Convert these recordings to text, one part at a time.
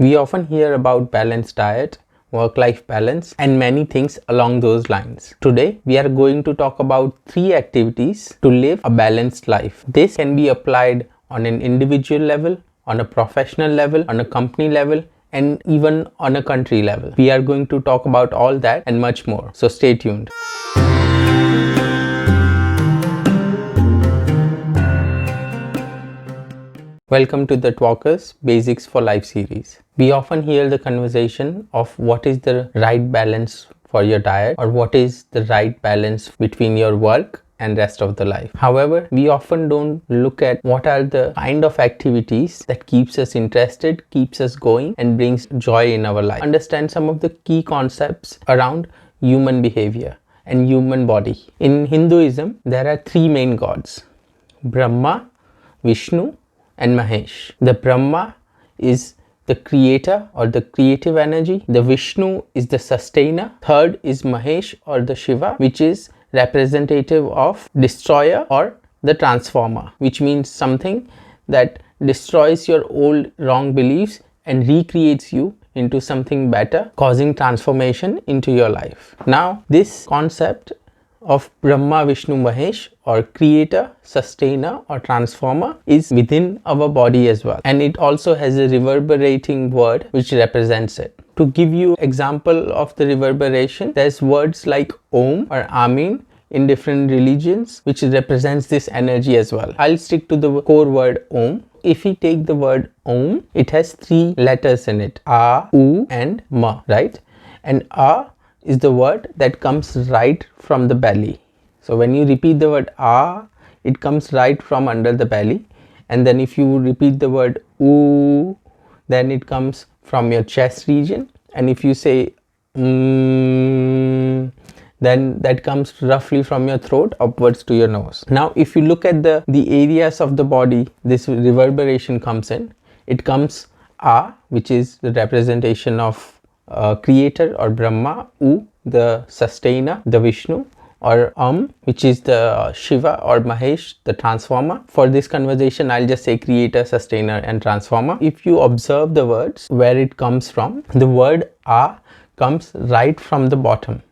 We often hear about balanced diet, work-life balance, and many things along those lines. Today, we are going to talk about 3 activities to live a balanced life. This can be applied on an individual level, on a professional level, on a company level, and even on a country level. We are going to talk about all that and much more. So stay tuned. Welcome to the Talkers Basics for Life series. We often hear the conversation of what is the right balance for your diet or what is the right balance between your work and rest of the life. However, we often don't look at what are the kind of activities that keeps us interested, keeps us going and brings joy in our life. Understand some of the key concepts around human behavior and human body. In Hinduism, there are 3 main gods: Brahma, Vishnu and Mahesh. The Brahma is the creator or the creative energy. The Vishnu is the sustainer. Third is Mahesh or the Shiva, which is representative of destroyer or the transformer, which means something that destroys your old wrong beliefs and recreates you into something better, causing transformation into your life. Now, this concept of Brahma, Vishnu, Mahesh or creator, sustainer or transformer is within our body as well, and it also has a reverberating word which represents it. To give you example of the reverberation, there's words like Om or Amin in different religions which represents this energy as well. I'll stick to the core word Om. If we take the word Om, it has 3 letters in it: A, U and Ma, right? And A is the word that comes right from the belly. So when you repeat the word A, it comes right from under the belly, and then if you repeat the word U, then it comes from your chest region, and if you say then that comes roughly from your throat upwards to your nose. Now if you look at the areas of the body this reverberation comes in, it comes A, which is the representation of creator or Brahma, U, the sustainer, the Vishnu, or which is the Shiva or Mahesh, the transformer. For this conversation, I'll just say creator, sustainer and transformer. If you observe the words where it comes from, the word A comes right from the bottom,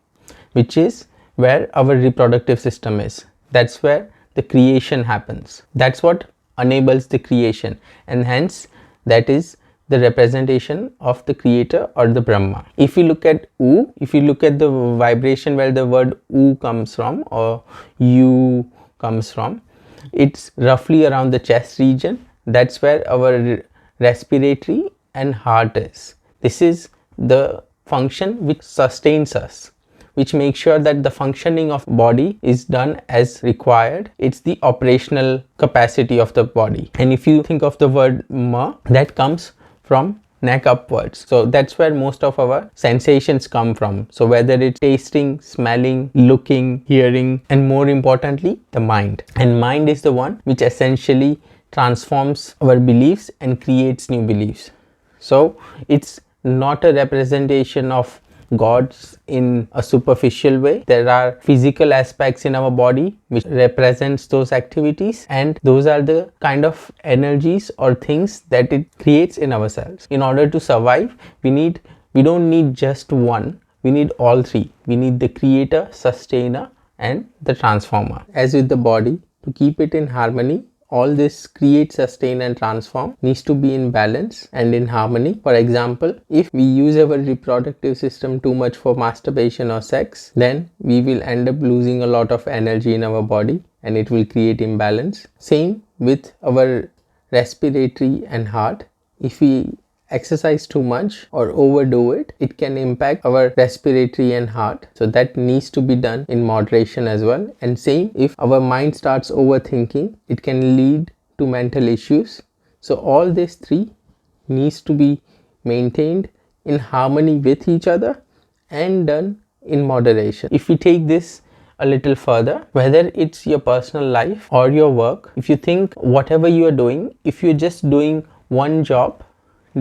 which is where our reproductive system is. That's where the creation happens. That's what enables the creation, and hence that is the representation of the creator or the Brahma. If you look at U, if you look at the vibration where the word U comes from or U comes from, it's roughly around the chest region. That's where our respiratory and heart is. This is the function which sustains us, which makes sure that the functioning of body is done as required. It's the operational capacity of the body. And if you think of the word Ma, that comes from neck upwards. So that's where most of our sensations come from. So whether it's tasting, smelling, looking, hearing, and more importantly, the mind. And mind is the one which essentially transforms our beliefs and creates new beliefs. So it's not a representation of gods in a superficial way. There are physical aspects in our body which represents those activities, and those are the kind of energies or things that it creates in ourselves. In order to survive, we don't need just one, we need all 3. We need the creator, sustainer and the transformer. As with the body, to keep it in harmony, all this create, sustain and transform needs to be in balance and in harmony. For example, if we use our reproductive system too much for masturbation or sex, then we will end up losing a lot of energy in our body and it will create imbalance. Same with our respiratory and heart. If we exercise too much or overdo it, it can impact our respiratory and heart. So that needs to be done in moderation as well. And same, if our mind starts overthinking, it can lead to mental issues. So all these 3 needs to be maintained in harmony with each other and done in moderation. If we take this a little further, whether it's your personal life or your work, if you think whatever you are doing, if you're just doing one job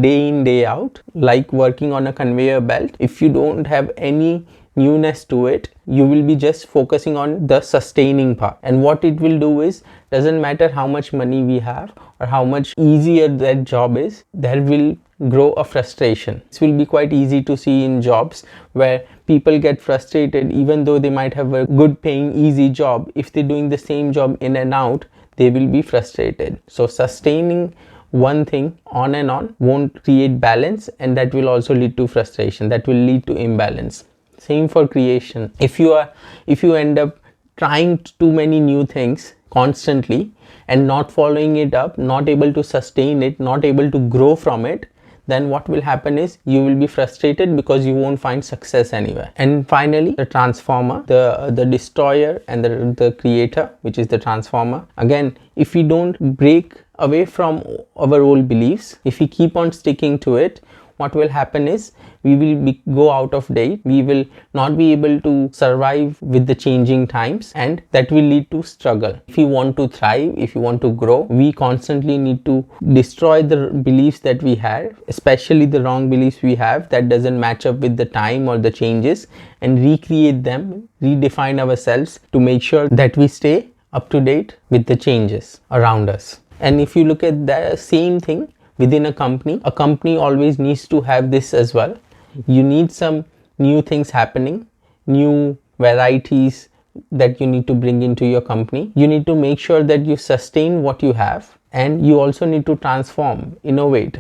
day in day out, like working on a conveyor belt, if you don't have any newness to it, you will be just focusing on the sustaining part. And what it will do is, doesn't matter how much money we have or how much easier that job is, there will grow a frustration. This will be quite easy to see in jobs where people get frustrated even though they might have a good paying easy job. If they're doing the same job in and out, they will be frustrated. So sustaining one thing on and on won't create balance, and that will also lead to frustration. That will lead to imbalance. Same for creation. If you end up trying too many new things constantly and not following it up, not able to sustain it, not able to grow from it, then what will happen is you will be frustrated because you won't find success anywhere. And finally, the transformer, the destroyer and the creator, which is the transformer. Again, if we don't break away from our old beliefs, if we keep on sticking to it, what will happen is we will go out of date. We will not be able to survive with the changing times, and that will lead to struggle. If you want to thrive, if you want to grow, we constantly need to destroy the beliefs that we have, especially the wrong beliefs we have that doesn't match up with the time or the changes, and recreate them, redefine ourselves to make sure that we stay up to date with the changes around us. And if you look at the same thing within a company always needs to have this as well. You need some new things happening, new varieties that you need to bring into your company. You need to make sure that you sustain what you have, and you also need to transform, innovate,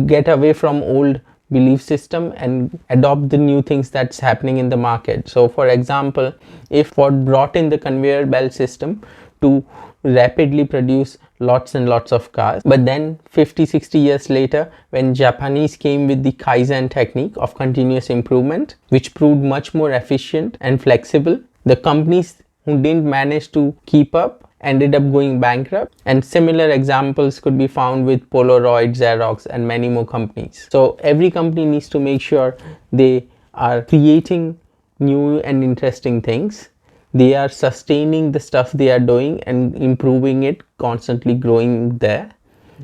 get away from old belief system and adopt the new things that's happening in the market. So for example, if Ford brought in the conveyor belt system to rapidly produce lots and lots of cars, but then 50-60 years later, when Japanese came with the Kaizen technique of continuous improvement, which proved much more efficient and flexible, the companies who didn't manage to keep up ended up going bankrupt. And similar examples could be found with Polaroid, Xerox and many more companies. So every company needs to make sure they are creating new and interesting things. They are sustaining the stuff they are doing and improving it, constantly growing there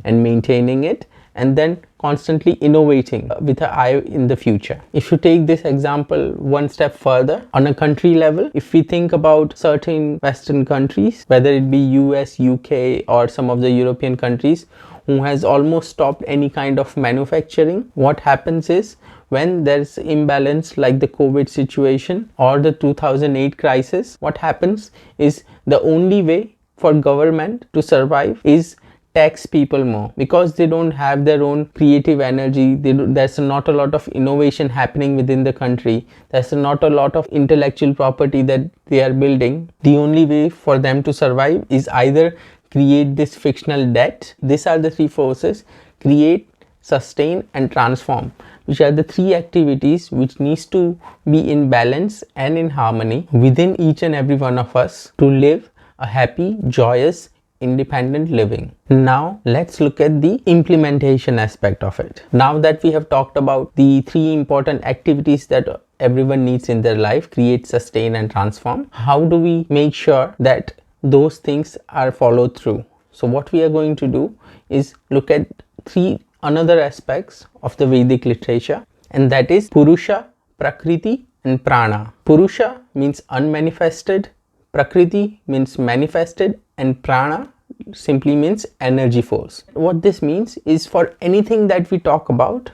and maintaining it, and then constantly innovating with an eye in the future. If you take this example one step further, on a country level, if we think about certain Western countries, whether it be US, UK or some of the European countries, who has almost stopped any kind of manufacturing, what happens is, when there's imbalance like the COVID situation or the 2008 crisis, what happens is the only way for government to survive is tax people more, because they don't have their own creative energy. There's not a lot of innovation happening within the country. There's not a lot of intellectual property that they are building. The only way for them to survive is either create this fictional debt. These are the three forces: create, sustain and transform, which are the three activities which needs to be in balance and in harmony within each and every one of us to live a happy, joyous, independent living. Now let's look at the implementation aspect of it. Now that we have talked about the three important activities that everyone needs in their life: create, sustain and transform, how do we make sure that those things are followed through? So what we are going to do is look at three another aspects of the Vedic literature, and that is Purusha, Prakriti and Prana. Purusha means unmanifested, Prakriti means manifested, and Prana simply means energy force. What this means is, for anything that we talk about,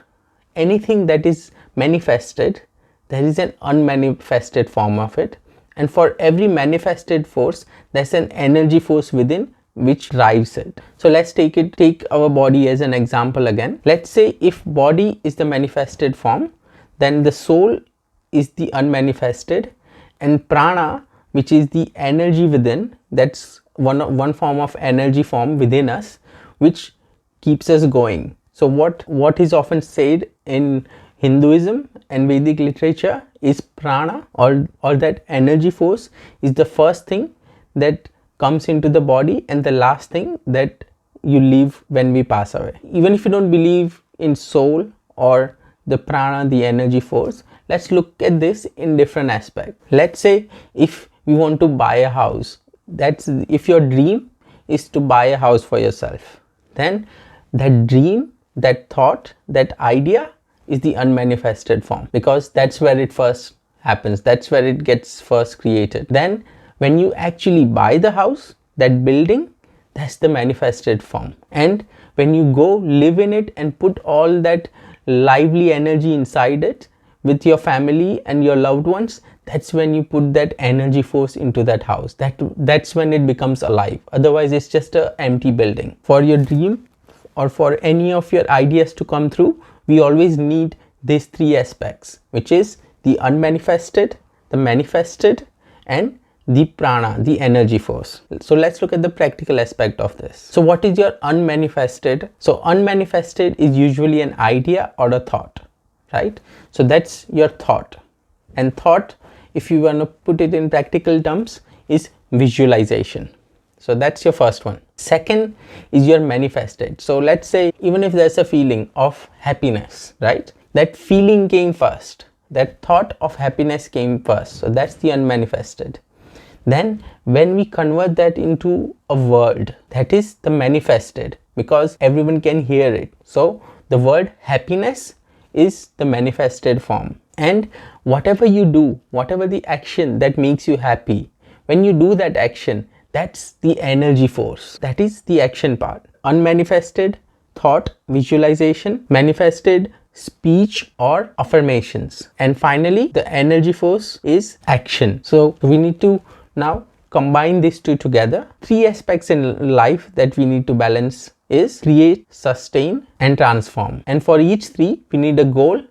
anything that is manifested, there is an unmanifested form of it, and for every manifested force there's an energy force within which drives it. So let's take our body as an example again. Let's say if body is the manifested form, then the soul is the unmanifested, and prana, which is the energy within, that's one form of energy form within us which keeps us going. So what is often said in Hinduism and Vedic literature is prana, or that energy force is the first thing that comes into the body and the last thing that you leave when we pass away. Even if you don't believe in soul or the prana, the energy force, let's look at this in different aspects. Let's say if you want to buy a house, that's if your dream is to buy a house for yourself, then that dream, that thought, that idea is the unmanifested form, because that's where it first happens, that's where it gets first created. Then when you actually buy the house, that building, that's the manifested form. And when you go live in it and put all that lively energy inside it with your family and your loved ones, that's when you put that energy force into that house. That's when it becomes alive. Otherwise it's just a empty building. For your dream or for any of your ideas to come through, we always need these three aspects, which is the unmanifested, the manifested, and the prana, the energy force. So let's look at the practical aspect of this. So what is your unmanifested? So unmanifested is usually an idea or a thought, right? So that's your thought. And thought, if you want to put it in practical terms, is visualization. So that's your first one. Second is your manifested. So let's say even if there's a feeling of happiness, right? That feeling came first. That thought of happiness came first. So that's the unmanifested. Then when we convert that into a word, that is the manifested, because everyone can hear it. So the word happiness is the manifested form. And whatever you do, whatever the action that makes you happy, when you do that action, that's the energy force. That is the action part. Unmanifested, thought, visualization. Manifested, speech or affirmations. And finally, the energy force is action. So we need to now combine these two together. Three aspects in life that we need to balance is create, sustain, and transform. And for each three, we need a goal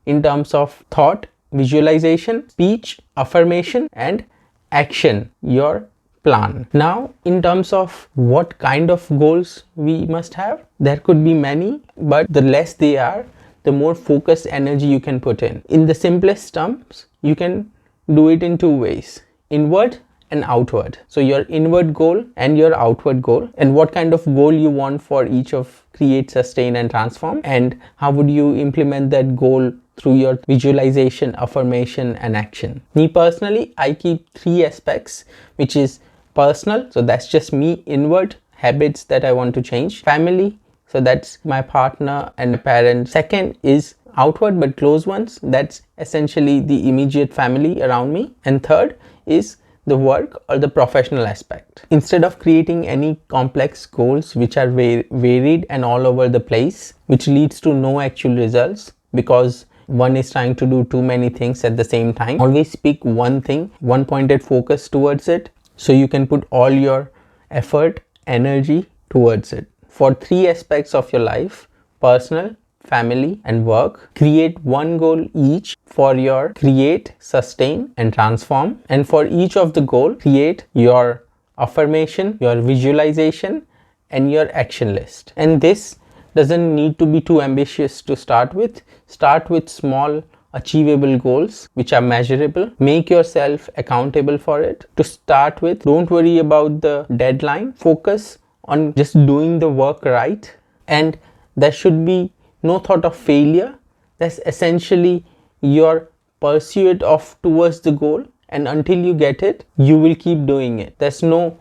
in terms of thought, visualization, speech, affirmation, and action, your plan. Now, in terms of what kind of goals we must have, there could be many, but the less they are, the more focused energy you can put in. In the simplest terms, you can do it in two ways: inward and outward. So your inward goal and your outward goal, and what kind of goal you want for each of create, sustain, and transform, and how would you implement that goal through your visualization, affirmation, and action. Me personally, I keep three aspects, which is personal, so that's just me, inward, habits that I want to change, family, so that's my partner and parents. Second is outward but close ones, that's essentially the immediate family around me. And third is the work or the professional aspect. Instead of creating any complex goals which are varied and all over the place, which leads to no actual results because one is trying to do too many things at the same time, always pick one thing, one pointed focus towards it, so you can put all your effort, energy towards it. For three aspects of your life, personal, family, and work, create one goal each for your create, sustain, and transform. And for each of the goal, create your affirmation, your visualization, and your action list. And this doesn't need to be too ambitious to start with. Start with small achievable goals which are measurable. Make yourself accountable for it. To start with, don't worry about the deadline. Focus on just doing the work right, and there should be no thought of failure. That's essentially your pursuit of towards the goal, and until you get it, you will keep doing it. There's no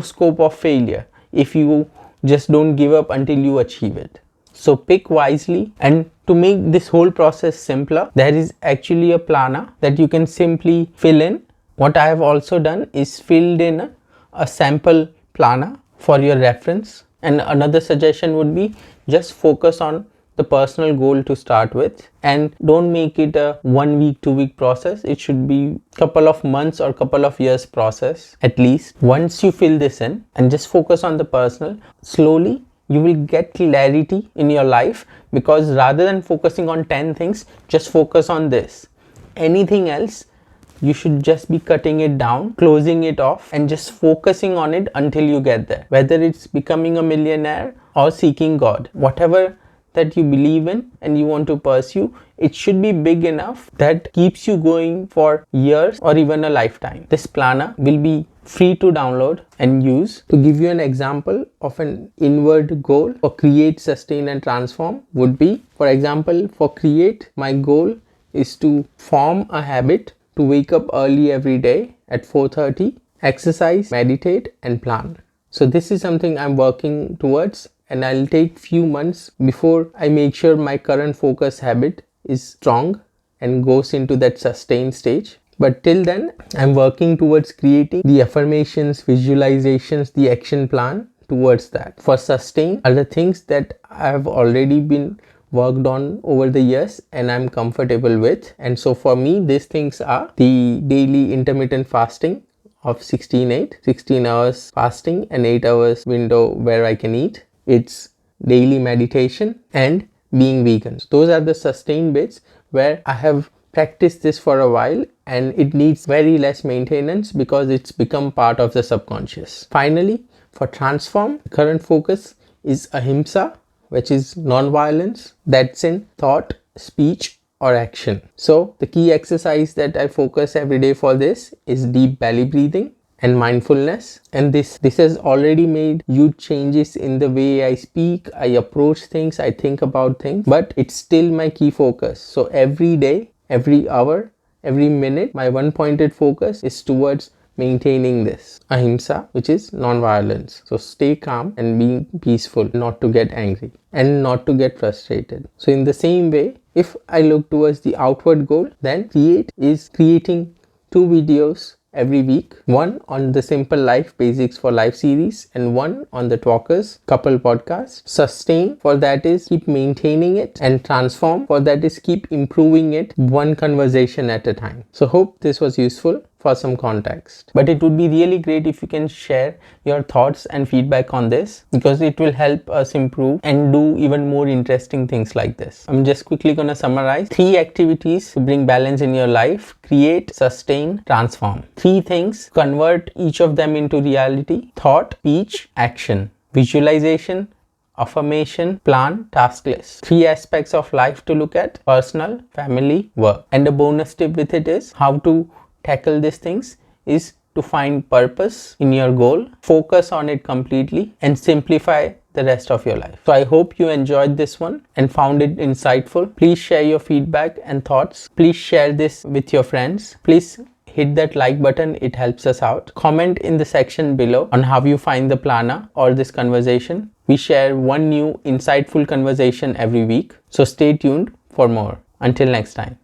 scope of failure if you just don't give up until you achieve it. So pick wisely, and to make this whole process simpler, there is actually a planner that you can simply fill in. What I have also done is filled in a sample planner for your reference. And another suggestion would be just focus on the personal goal to start with, and don't make it a 1 week, 2 week process. It should be couple of months or couple of years process at least. Once you fill this in and just focus on the personal, slowly you will get clarity in your life, because rather than focusing on 10 things, just focus on this. Anything else, you should just be cutting it down, closing it off, and just focusing on it until you get there. Whether it's becoming a millionaire or seeking God, whatever that you believe in and you want to pursue, it should be big enough that keeps you going for years or even a lifetime. This planner will be free to download and use. To give you an example of an inward goal for create, sustain, and transform would be, for example, for create, my goal is to form a habit to wake up early every day at 4:30, exercise, meditate, and plan. So this is something I'm working towards, and I'll take few months before I make sure my current focus habit is strong and goes into that sustained stage. But till then, I'm working towards creating the affirmations, visualizations, the action plan towards that. For sustain are the things that have already been worked on over the years and I'm comfortable with. And so for me, these things are the daily intermittent fasting of 16 hours fasting and 8 hours window where I can eat. It's daily meditation and being vegan. So those are the sustained bits where I have practiced this for a while and it needs very less maintenance because it's become part of the subconscious. Finally, for transform, current focus is ahimsa, which is non-violence, that's in thought, speech or action. So the key exercise that I focus every day for this is deep belly breathing and mindfulness, and this has already made huge changes in the way I speak, I approach things, I think about things, but it's still my key focus. So every day, every hour, every minute, my one pointed focus is towards maintaining this ahimsa, which is non-violence. So stay calm and be peaceful, not to get angry and not to get frustrated. So in the same way, if I look towards the outward goal, then creating 2 videos every week, one on the simple life basics for life series and one on the talkers couple podcast. Sustain for that is keep maintaining it, and transform for that is keep improving it one conversation at a time. So hope this was useful for some context, but it would be really great if you can share your thoughts and feedback on this, because it will help us improve and do even more interesting things like this. I'm just quickly gonna summarize 3 activities to bring balance in your life: create, sustain, transform. 3 things, convert each of them into reality: thought, speech, action. Visualization, affirmation, plan, task list. 3 aspects of life to look at: personal, family, work. And the bonus tip with it is how to tackle these things is to find purpose in your goal, focus on it completely, and simplify the rest of your life. So I hope you enjoyed this one and found it insightful. Please share your feedback and thoughts. Please share this with your friends. Please hit that like button, it helps us out. Comment in the section below on how you find the planner or this conversation. We share one new insightful conversation every week, so stay tuned for more. Until next time.